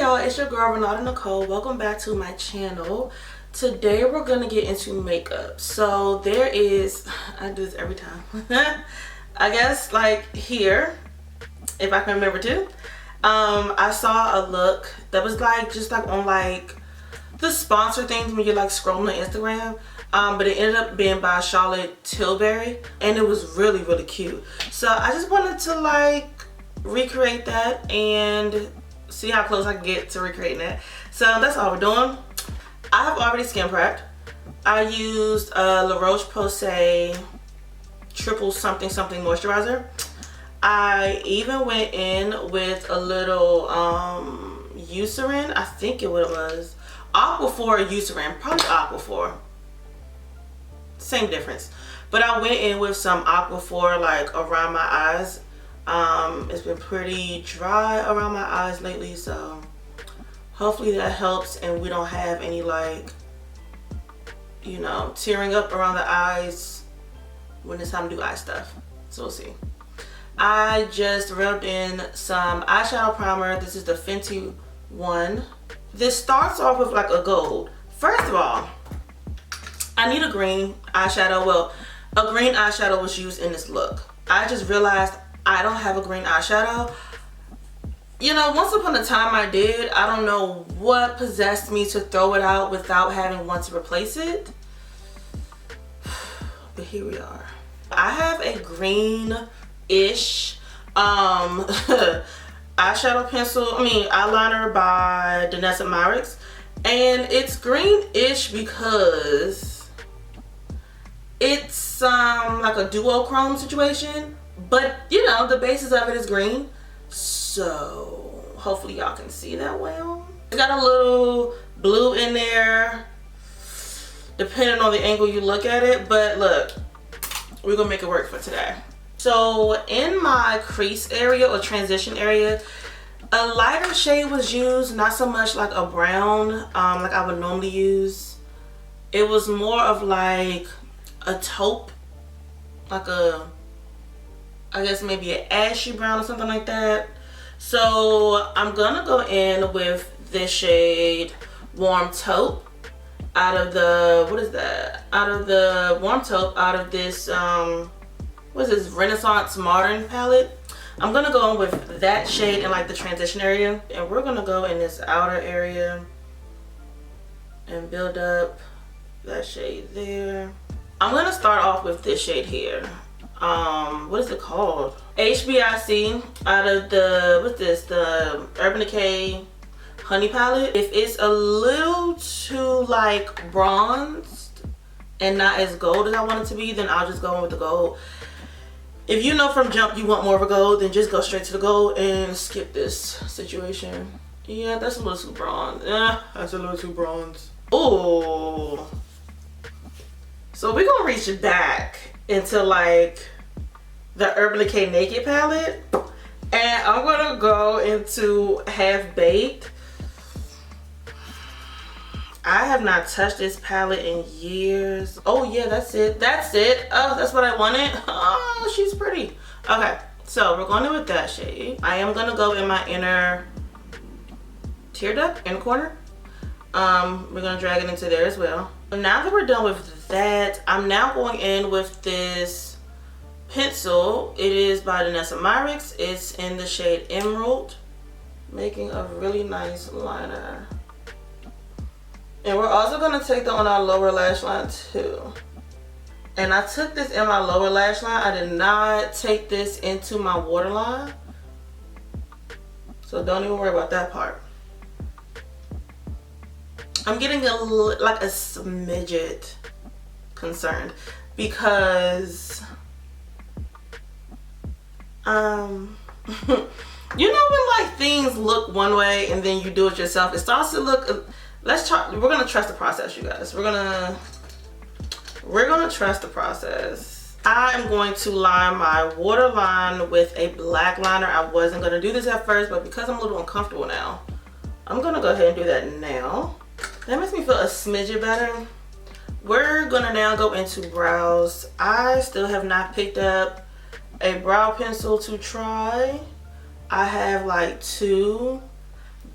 y'all, it's your girl Renata Nicole. Welcome back to my channel. Today we're gonna get into makeup. So there is, I do this every time. I guess like here, if I can remember to. I saw a look that was like just like on like the sponsor things when you're like scrolling on Instagram. But it ended up being by Charlotte Tilbury, and it was really cute. So I just wanted to like recreate that and see how close I can get to recreating that. So that's all we're doing. I have already skin prepped. I used La Roche-Posay triple something moisturizer. I even went in with a little Eucerin. I think it was Aquaphor or Eucerin, probably Aquaphor. Same difference. But I went in with some Aquaphor like around my eyes. It's been pretty dry around my eyes lately, so hopefully that helps and we don't have any like, you know, tearing up around the eyes when it's time to do eye stuff. So we'll see. I just rubbed in some eyeshadow primer. This is the Fenty one. This starts off with like a gold. First of all, I need a green eyeshadow. Well, a green eyeshadow was used in this look. I just realized I don't have a green eyeshadow. You know, once upon a time I did. I don't know what possessed me to throw it out without having one to replace it. But here we are. I have a green-ish eyeshadow pencil, eyeliner by Renata Nicole. And it's green-ish because it's like a duochrome situation. But, you know, the basis of it is green. So, hopefully y'all can see that well. It's got a little blue in there, depending on the angle you look at it. But look, we're going to make it work for today. So, in my crease area or transition area, a lighter shade was used. Not so much like a brown like I would normally use. It was more of like a taupe, like a, I guess maybe an ashy brown or something like that. So I'm gonna go in with this shade Warm Taupe out of the, what is that? Out of the Warm Taupe out of this, what is this, Renaissance Modern palette. I'm gonna go in with that shade in like the transition area. And we're gonna go in this outer area and build up that shade there. I'm gonna start off with this shade here. What is it called? HBIC out of the, what's this, the Urban Decay Honey palette. If it's a little too like bronzed and not as gold as I want it to be, then I'll just go in with the gold. If you know from jump you want more of a gold, then just go straight to the gold and skip this situation. Yeah, that's a little too bronze. Yeah, that's a little too bronze. Ooh. So we're gonna reach back into like the Urban Decay Naked palette, and I'm gonna go into Half Baked. I have not touched this palette in years. Oh yeah, that's it. That's it. Oh, that's what I wanted. Oh, she's pretty. Okay, so we're going in with that shade. I am gonna go in my inner tear duct, inner corner. We're gonna drag it into there as well. Now that we're done with that, I'm now going in with this pencil. It is by Renata Nicole. It's in the shade Emerald, making a really nice liner. And we're also gonna take that on our lower lash line too. And I took this in my lower lash line. I did not take this into my waterline, so don't even worry about that part. I'm getting like a smidget concerned because you know when like things look one way and then you do it yourself, it starts to look, let's try, we're gonna trust the process, you guys. We're gonna trust the process. I am going to line my waterline with a black liner. I wasn't gonna do this at first, but because I'm a little uncomfortable now, I'm gonna go ahead and do that now. That makes me feel a smidget better. We're gonna now go into brows. I still have not picked up a brow pencil to try. I have like two,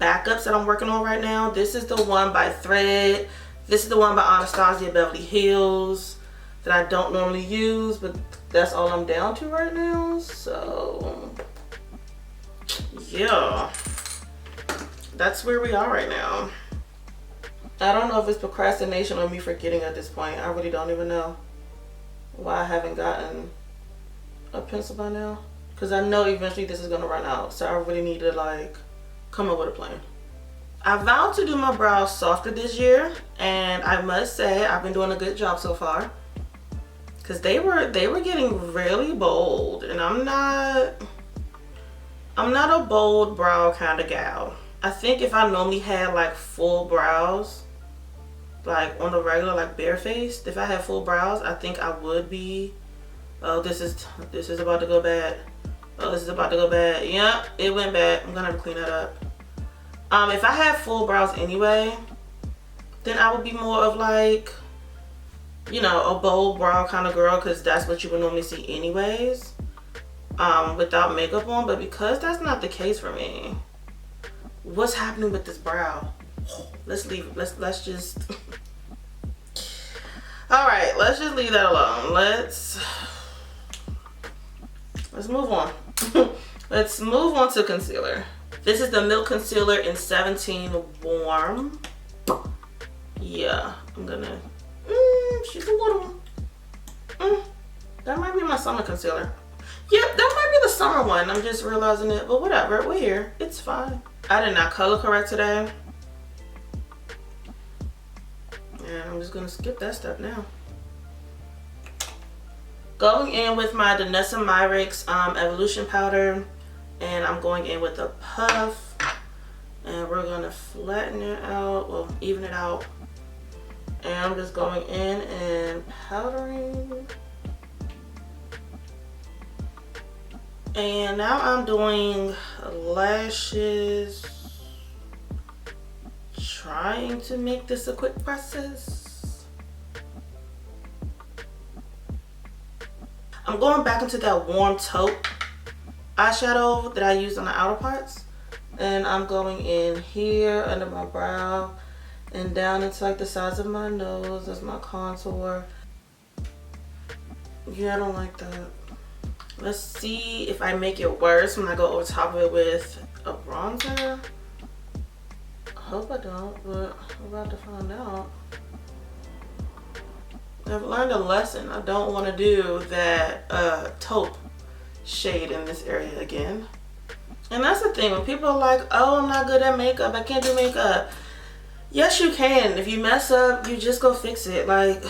backups that I'm working on right now. This is the one by Thread. This is the one by Anastasia Beverly Hills that I don't normally use, but that's all I'm down to right now. So yeah, that's where we are right now. I don't know if it's procrastination or me forgetting at this point. I really don't even know why I haven't gotten a pencil by now, because I know eventually this is gonna run out, so I really need to like come up with a plan. I vowed to do my brows softer this year, and I must say I've been doing a good job so far, because they were getting really bold, and I'm not a bold brow kind of gal. I think if I normally had like full brows, like on the regular, like barefaced, if I had full brows, I think I would be. Oh, this is about to go bad. Oh, this is about to go bad. Yep, it went bad. I'm gonna have to clean that up. If I had full brows anyway, then I would be more of like, you know, a bold brow kind of girl, because that's what you would normally see anyways, without makeup on. But because that's not the case for me, what's happening with this brow? Let's leave it. Let's just all right, let's just leave that alone. Let's move on. Let's move on to concealer. This is the Milk Concealer in 17 Warm. Yeah, I'm gonna she's a little that might be my summer concealer. Yeah, that might be the summer one. I'm just realizing it, but whatever, we're here. It's fine. I did not color correct today, and I'm just gonna skip that step now. Going in with my Danessa Myricks Evolution Powder, and I'm going in with a puff, and we're gonna flatten it out, well, even it out. And I'm just going in and powdering. And now I'm doing lashes, trying to make this a quick process. I'm going back into that warm taupe eyeshadow that I used on the outer parts, and I'm going in here under my brow and down into like the sides of my nose. That's my contour. Yeah, I don't like that. Let's see if I make it worse when I go over top of it with a bronzer. I hope I don't, but I'm about to find out. I've learned a lesson. I don't want to do that taupe shade in this area again. And that's the thing, when people are like, oh, I'm not good at makeup, I can't do makeup. Yes, you can. If you mess up, you just go fix it. Like,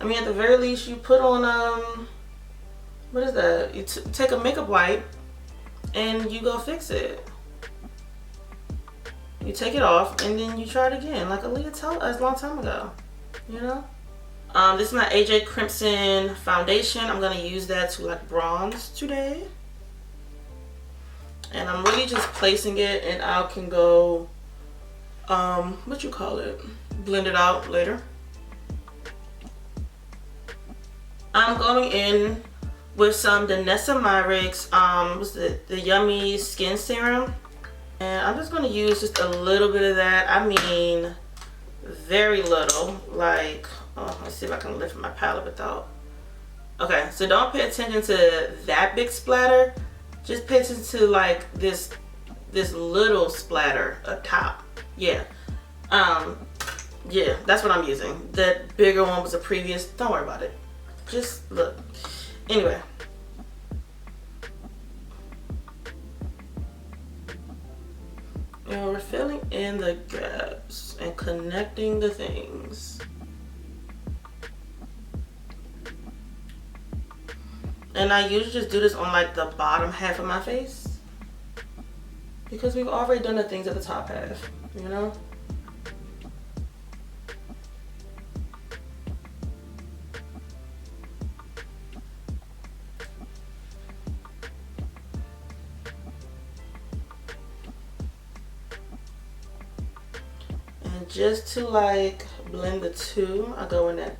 I mean, at the very least, you put on what is that? You take a makeup wipe and you go fix it. You take it off and then you try it again, like Aaliyah told us a long time ago. You know? This is my AJ Crimson foundation. I'm gonna use that to like bronze today. And I'm really just placing it, and I can go, what you call it? Blend it out later. I'm going in with some Danessa Myricks, what's the Yummy Skin Serum. And I'm just gonna use just a little bit of that. I mean, very little, like, oh, let's see if I can lift my palette without. Okay, so don't pay attention to that big splatter. Just pay attention to like this little splatter up top. Yeah. Yeah, that's what I'm using. That bigger one was a previous. Don't worry about it. Just look. Anyway. And we're filling in the gaps and connecting the things. And I usually just do this on like the bottom half of my face, because we've already done the things at the top half, you know? And just to like blend the two, I go in that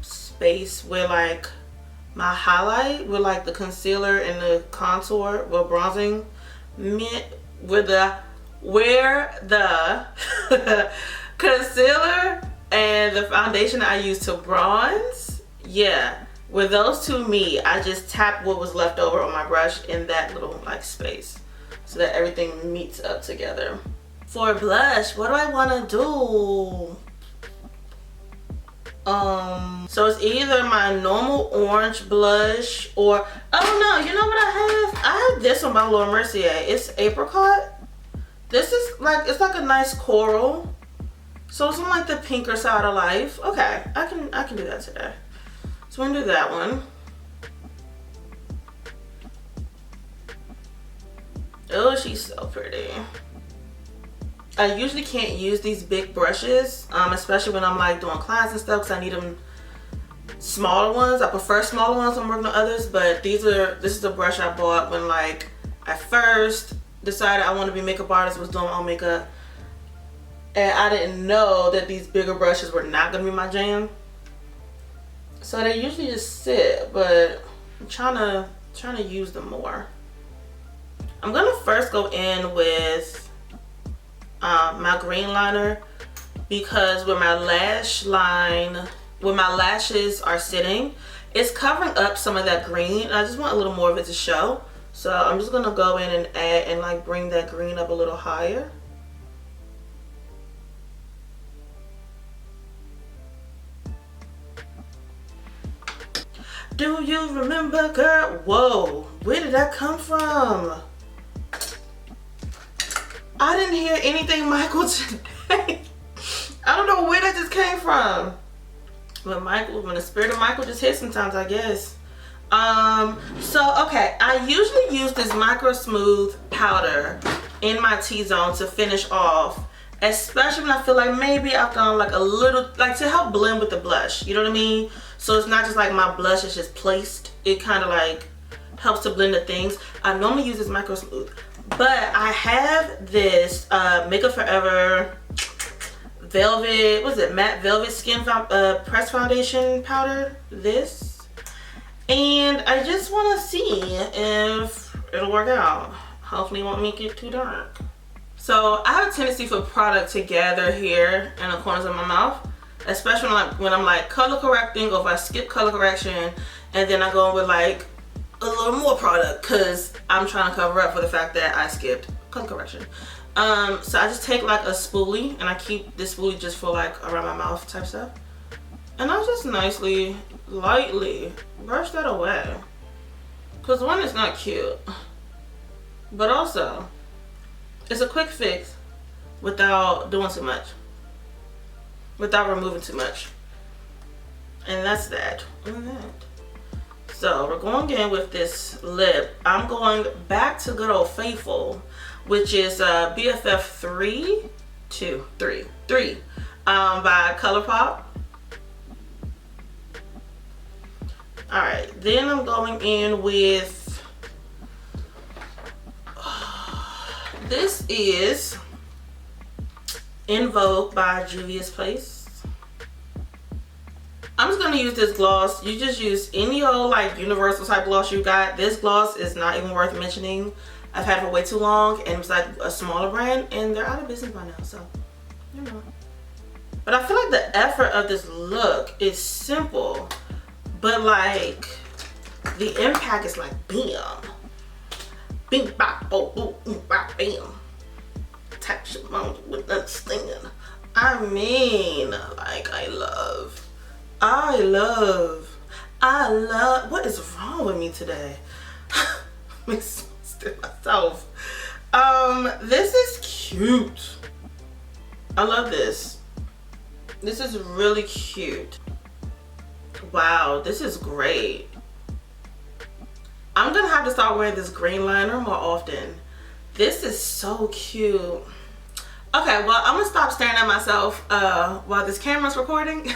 space where like my highlight, with like the concealer and the contour, well, bronzing met, where the concealer and the foundation I used to bronze, yeah, with those two meet, I just tapped what was left over on my brush in that little like space so that everything meets up together. For blush, what do I want to do? So it's either my normal orange blush or, oh no, you know what I have? I have this one by Laura Mercier. It's apricot. This is like, it's like a nice coral. So it's on like the pinker side of life. Okay, I can do that today. So I'm gonna do that one. Oh, she's so pretty. I usually can't use these big brushes, especially when I'm like doing clients and stuff, because I need them smaller ones. I prefer smaller ones when I'm working on others, but this is the brush I bought when like I first decided I want to be a makeup artist, was doing my own makeup, and I didn't know that these bigger brushes were not gonna be my jam. So they usually just sit, but I'm trying to use them more. I'm gonna first go in with my green liner, because where my lashes are sitting, it's covering up some of that green. I just want a little more of it to show. So I'm just gonna go in and add and like bring that green up a little higher. Do you remember, girl? Whoa, where did that come from? I didn't hear anything Michael today. I don't know where that just came from. But when the spirit of Michael just hits sometimes, I guess. So okay, I usually use this micro smooth powder in my T-zone to finish off, especially when I feel like maybe I've done like a little, like to help blend with the blush, you know what I mean? So it's not just like my blush is just placed. It kind of like helps to blend the things. I normally use this micro smooth, but I have this Makeup Forever velvet, what is it, matte velvet skin press foundation powder, this, and I just want to see if it'll work out. Hopefully it won't make it too dark. So I have a tendency for product to gather here in the corners of my mouth, especially when I'm like color correcting, or if I skip color correction and then I go in with like a little more product because I'm trying to cover up for the fact that I skipped color correction. So I just take like a spoolie, and I keep this spoolie just for like around my mouth type stuff, and I just nicely, lightly brush that away, because one, is not cute, but also it's a quick fix without doing too much, without removing too much, and that's that. So we're going in with this lip. I'm going back to good old faithful, which is BFF 3 by ColourPop. Alright, then I'm going in with, this is In Vogue by Juvia's Place. I'm just gonna use this gloss. You just use any old like universal type gloss you got. This gloss is not even worth mentioning. I've had it for way too long, and it's like a smaller brand, and they're out of business by now, so you know. But I feel like the effort of this look is simple, but like the impact is like bam, bing bop, oh, boom, bop, bam. Type shit with that stinging. I mean, like I love. What is wrong with me today? I'm exhausted myself. This is cute. I love this. This is really cute. Wow, this is great. I'm gonna have to start wearing this green liner more often. This is so cute. Okay, well, I'm gonna stop staring at myself while this camera's recording.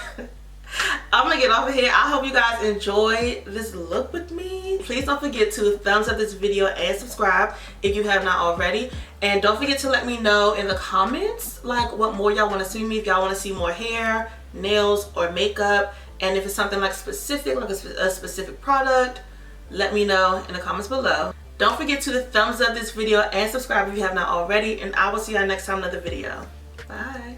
I'm gonna get off of here. I hope you guys enjoyed this look with me. Please don't forget to thumbs up this video and subscribe if you have not already. And don't forget to let me know in the comments like what more y'all want to see me, if y'all want to see more hair, nails, or makeup. And if it's something like specific, like a specific product, let me know in the comments below. Don't forget to thumbs up this video and subscribe if you have not already, and I will see y'all next time in another video. Bye.